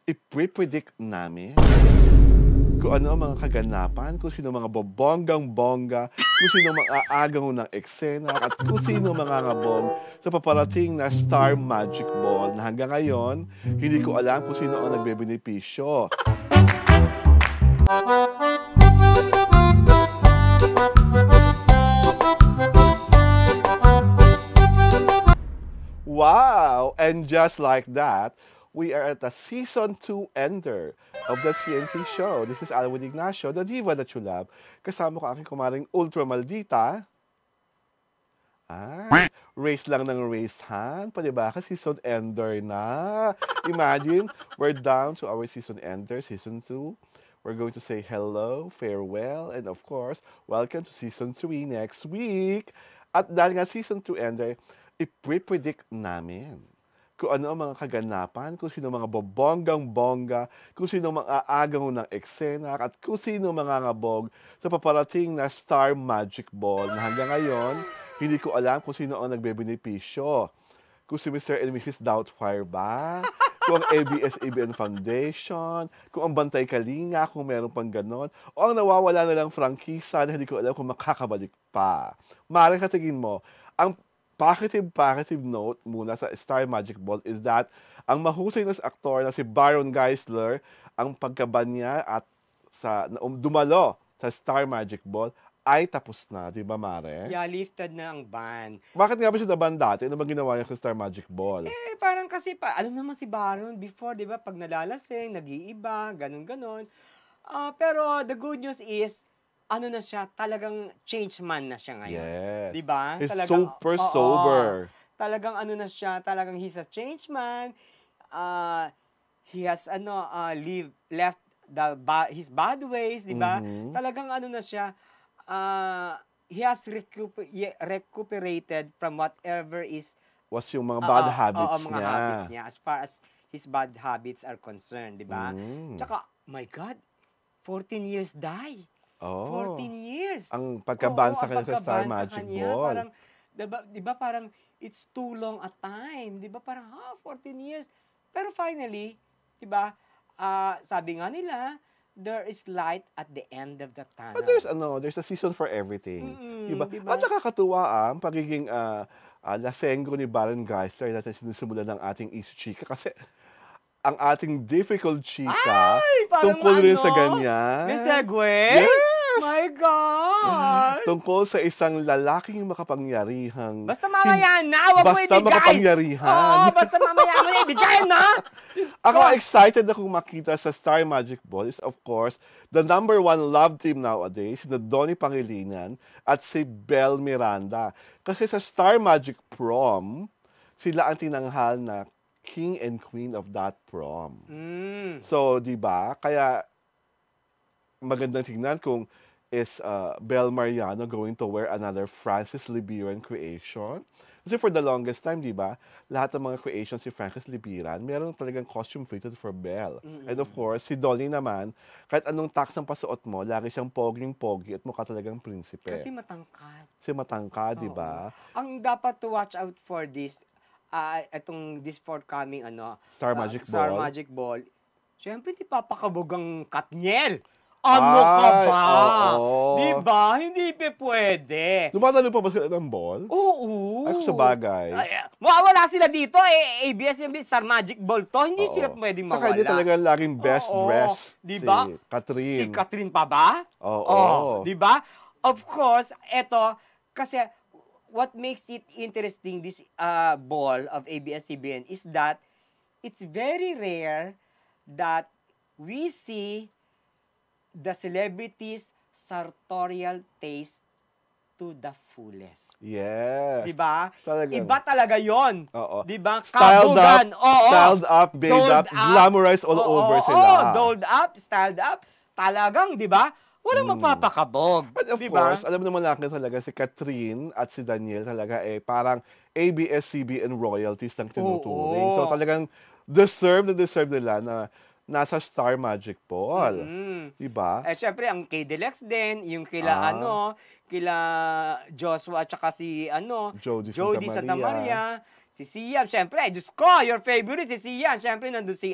Ipre-predict namin kung ano ang mga kaganapan, kung sino mga bobonggang-bongga, kung sino mang-aagaw ng eksena, at kung sino mangangabog sa paparating na Star Magic Ball na hanggang ngayon, hindi ko alam kung sino ang nagbebenepisyo. Wow! And just like that, we are at the Season 2 ender of the CNC show. This is Alwin Ignacio, the diva that you love. Kasama ko aking kumaring ultra maldita. Race lang ng race hand. Pwede ba? Kasi season ender na. Imagine, we're down to our season ender, Season 2. We're going to say hello, farewell, and of course, welcome to Season 3 next week. At dahil nga Season 2 ender, ipre-predict namin kung ano ang mga kaganapan, kung sino mga bobonggang-bongga, kung sino mang-aagaw ng eksena, at kung sino mangangabog sa paparating na Star Magic Ball na hanggang ngayon, hindi ko alam kung sino ang nagbebenepisyo. Kung si Mr. and Mrs. Doubtfire ba? Kung ang ABS-CBN Foundation? Kung ang Bantay Kalinga? Kung meron pang ganon? O ang nawawala na lang prangkisa na hindi ko alam kung makakabalik pa? Maaaring katingin mo, ang positive note muna sa Star Magic Ball is that ang mahusay na aktor na si Baron Geisler, ang pagkaban niya at dumalo sa Star Magic Ball ay tapos na, di ba, Mare? Yeah, lifted na ang ban. Bakit nga ba siya naban dati? Ano ba ginawa niya sa Star Magic Ball? Parang kasi, alam naman si Baron before, di ba, pag nalalasing, nag-iiba, ganun-ganon. Pero the good news is, ano na siya, talagang change man na siya ngayon. Yes. Di ba? He's Talagang, super sober. Talagang ano na siya, talagang he's a change man. He has, left his bad ways, di ba? Talagang ano na siya, he has recuperated from whatever was yung mga bad habits mga niya. habits niya as far as his bad habits are concerned, di ba? Tsaka, my God, 14 years die. 14 years. Ang pagkaban sa kanya sa Star Magic Ball. Parang, di ba parang, it's too long a time. Di ba parang, 14 years. Pero finally, di ba, sabi nga nila, there is light at the end of the tunnel. But there's a season for everything. Diba? Diba? At nakakatuwa ang pagiging lasenggo ni Baron Geisler natin sinusumula ng ating Easy Chika kasi ang ating difficult chika tungkol rin sa ganyan. May segue? Yes! My God! Tungkol sa isang lalaking makapangyarihang... Basta mamaya na, wag mo ibigay! Basta makapangyarihan. Oo, basta mamaya mo na ibigay na! Ako excited akong makita sa Star Magic Ball is of course the #1 love team nowadays, si Donnie Pangilinan at si Bel Miranda. Kasi sa Star Magic Prom, sila ang tinanghal na king and queen of that prom. So, di ba? Kaya magandang tingnan kung is Bel Mariano going to wear another Francis Libiran creation? Kasi for the longest time, di ba, lahat ng mga creations si Francis Libiran, meron talagang costume fitted for Belle. And of course, si Dolly naman, kahit anong tax ang pasuot mo, lagi siyang poging-pogi at mukha talagang prinsipe. Kasi matangkad. Kasi matangkad, di ba? Ang dapat to watch out for this, this forthcoming, Star Magic Star Ball. Magic Ball, siyempre, di papakabog ang Katniel. Ano ka ba? Di ba? Hindi pwede. Lumatalo pa ba sila ng ball? Oo. Ay, sa bagay. Mawawala sila dito. ABS-CBN Star Magic Ball to. Hindi sila pwedeng mawala. Saka hindi talaga laging best dress diba? si Catherine. Si Catherine pa ba? Oo. Di ba? Of course, eto, kasi what makes it interesting, this ball of ABS-CBN is that it's very rare that we see the celebrities' sartorial taste to the fullest. Yes. Diba? Talagang. Iba talaga yon. Oo. Diba? Styled Kabugan. up, styled up, made up, glamorized all over sila. Dolled up, styled up. Talagang, diba? Walang magpapakabog. But of course, alam naman natin talaga si Catherine at si Daniel talaga parang ABS-CBN royalties ng tinuturing. So talagang deserve nila na nasa Star Magic Ball. Diba? Syempre, ang kay Deluxe din, yung kila Joshua at saka si Jody Santa Maria. Si Sian, syempre, Diyos ko, your favorite, si Sian. Syempre, nandun si,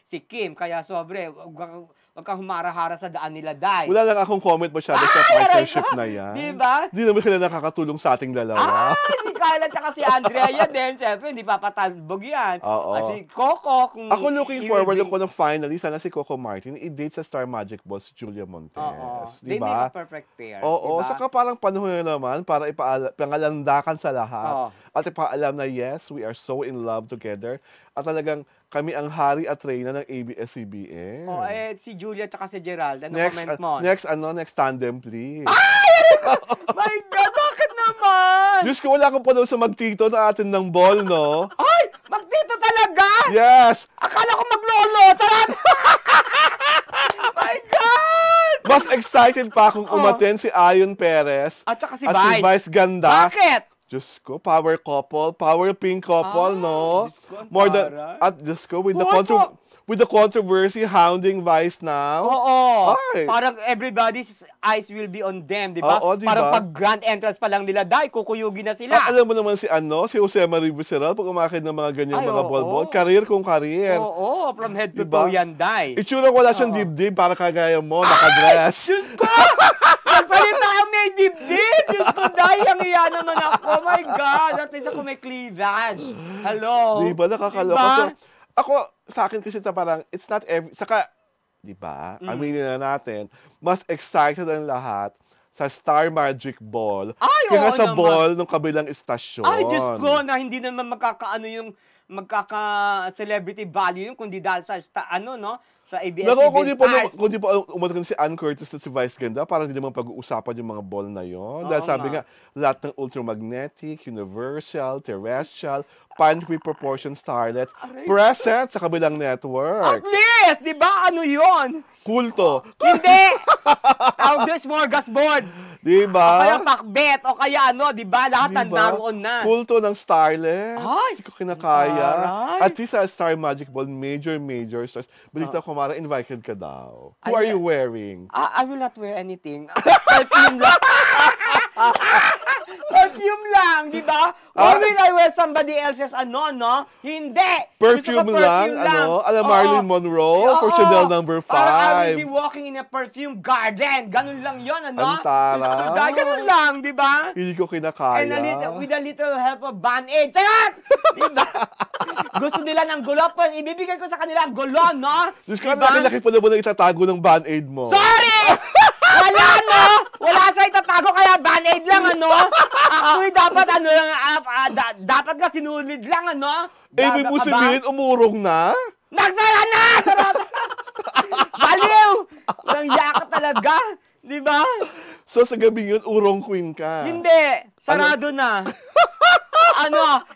si Kim. Kaya sobre, wag kang humara-hara sa daan nila, Day. Wala lang akong comment masyado sa partnership na yan. Diba? Di naman sila nakakatulong sa ating dalawa. Si Kyla at si Andrea din, syempre, hindi papatalbog yan. Oo. Si Coco, kung... Ako looking forward ako ng finally, sana si Coco Martin, i-date sa Star Magic Boss si Julia Montes. Oo. Di They make ba? a perfect pair. Oo, diba? saka parang panahon na naman para pangalandakan sa lahat. Oo. At ipaalam na yes, we are so in love together. At talagang kami ang hari at reyna ng ABS-CBN. Si Julia at si Gerald, ano comment mo? Next tandem, please. My God, bakit naman? Diyos ko, wala akong panood sa magtito na atin ng ball, no? Ay, magdito talaga? Yes! Akala ko maglolo, charot! My God! Mas excited pa akong umaten si Ayon Perez At saka si at si Vice. Vice Ganda. Bakit? Diyos ko, power couple, power pink couple, no? Diyos ko, ang More than, taray. at Diyos ko, with Opo. the controversy hounding Vice now. Oo. Ay. Parang everybody's eyes will be on them, di ba? Oo, di ba? Parang pag grand entrance pa lang nila, Day, kukuyugin na sila. At alam mo naman si Jose Marie Viceral, pag umakit ng mga ganyan Ay, mga oo. ball, career kung career. Oo, from head to Diba? toe yan, Day. Itsura wala siyang Oo. dibdib para kagaya mo, nakadress. Diyos ko! Magsalita ang may dibdib! Diyos ko, Day, ang iya naman ako. Oh my God! At least ako may cleavage. Hello? Di ba nakakaloka? Diba? So, ako, sa akin kasi parang, it's not every, saka, di ba, aminin na natin, mas excited ang lahat sa Star Magic Ball Ay, kaya oo sa naman. ball ng kabilang istasyon. Ay, Diyos ko, na hindi naman magkaka-celebrity value yun, kundi dahil sa, sa ABS-CBN Stars. Kung di pa umatag si Ann Curtis at si Vice Ganda, parang hindi naman pag-uusapan yung mga ball na yon. Dahil Oo sabi nga. nga, lahat ng ultramagnetic, universal, terrestrial, pan-free proportion starlet, Aray. present sa kabilang At network. least, di ba? Ano yun? Kulto. Hindi! Tawag doon, smorgasbord. Di O kaya ba? pakbet, o kaya di ba? Lahat Di ba? naroon na. Kulto ng starlet. Ay, Hindi ko kinakaya. aray. At least sa Star Magic Ball, major stars. Balita ko, Mara, invited ka daw. Who are Ay, you wearing? I will not wear anything. Perfume lang. Perfume lang, di ba? Why will I wear somebody else's no? Hindi! Gusto ko Perfume lang, ala Oo. Marilyn Monroe for Oo. Chanel number 5. Parang I will be walking in a perfume garden. Ganun lang yun, Ang taray. Gusto ko, ganun lang, di ba? Hindi ko kinakaya. And with a little help of Band-Aid. Charot! Di ba? Gusto nila ng gulo. Ibibigay ko sa kanila ang gulo, no? Diyos ko, Diba? laki-laki pa naman ang itatago ng Band-Aid mo. Sorry! Wala, no? Wala sa itatago, kaya Band-Aid lang, Actually, dapat, dapat nga sinulid lang, Ibig mo Gaga ka ba? sabihin, umurong na? Nagsara na! Charot! Baliw! Walang yaka talaga. Di ba? So sa gabi yun, urong queen ka. Hindi. Sarado na.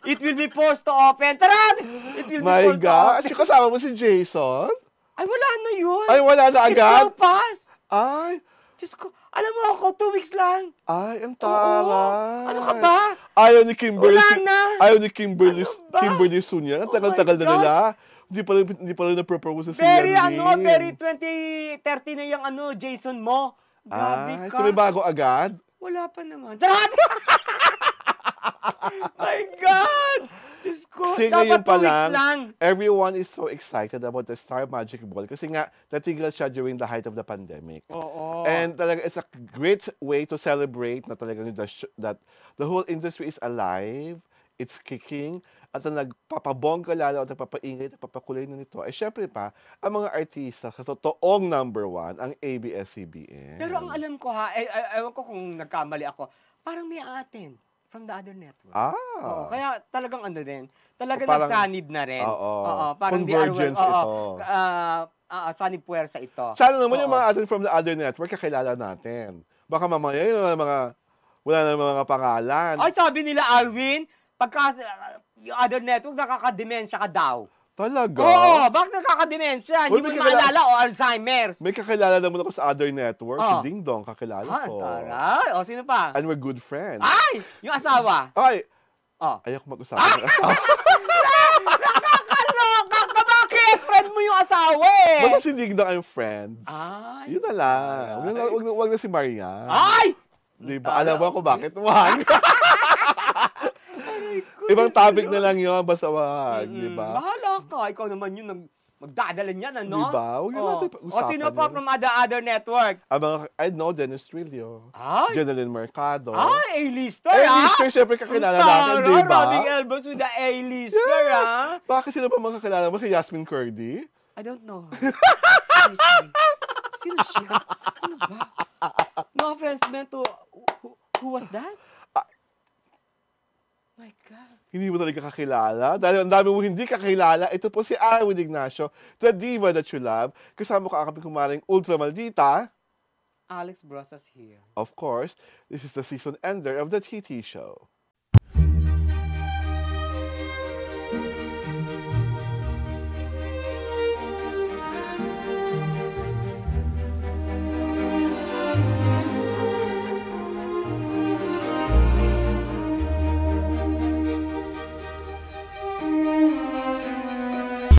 It will be forced to open. Charot! It will be My forced to God. open. At kasama mo si Jason? Ay, wala na yun. Ay, wala na It's agad? so fast. Ay, Diyos ko, alam mo ako, 2 weeks lang. ang Oo. taray. Ano ka ba? Ayaw ni Kimberly. Wala na. Ayaw ni Kimberly, Ano ba? Kimberly Sunya. Ang Oh tagal-tagal my na God. nila. Hindi pa rin na-propose sa Very, CND. very 2030 na yung Jason mo. Grabe Ay, ka. so may bago agad? Wala pa naman. Charot! My God! Diyos ko, Kasi ngayon dapat 2 pa weeks lang, lang. everyone is so excited about the Star Magic Ball kasi nga, natigil siya during the height of the pandemic. Oo. And talaga, it's a great way to celebrate na talaga that the whole industry is alive, it's kicking, at ang nagpapabongga lalo at nagpapaingay, nagpapakulay na nito, ay syempre pa, ang mga artista sa totoong number 1, ang ABS-CBN. Pero ang alam ko ewan ko kung nagkamali ako, parang may atin from the other network. Oo, kaya talagang din. Talagang Parang- nagsanib na rin. Oo. Parang Convergence ito. Sanib puwersa ito. Sana naman yung Oo. mga atin from the other network, kakilala natin. Baka mamaya yung wala na mga pangalan. Ay, sabi nila, Alwin, pagka yung other network, nakakademensya ka daw. Talaga? Oo, bakit nakakademensya? Uy, Hindi mo may kakilala- maalala o Alzheimer's. May kakilala naman ako sa other network, Oh. si Ding Dong, kakilala ko. Taray. O, sino pa? And we're good friends. Ay! Yung asawa. Ay, Oh. ayoko mag-usapan ng asawa. Nakakaloka ka! Bakit? Friend mo yung asawa eh. Basta si Ding Dong, I'm friends. Ay. Yun na lang. Wag na si Maria. Ay! Di ba? Alam mo ako bakit? Wag. Ibang goodness, topic na Lord. lang yun, basta wag, di Mm, ba? bahala ka. Ikaw naman yung magdadala niyan, ano? Di ba? Huwag na natin O sino pag-usapan pa yun. from other network? I know Dennis Trillo, Ay! Jeneline Mercado. A-lister, A-lister, syempre kakilala natin, di ba? Rubbing elbows with the A-lister, Yes! Bakit sino pa makakilala mo? Si Yasmin Curdy? I don't know her. Seriously. Sino siya? Ano ba? No offense meant to... Who was that? Ah. My God. Hindi mo talaga kakilala? Dahil ang dami mo hindi kakilala, ito po si Arwin Ignacio, the diva that you love. Kasama ko ang kaping kumaring ultra maldita. Alex Brosas here. Of course, this is the season ender of the TT Show.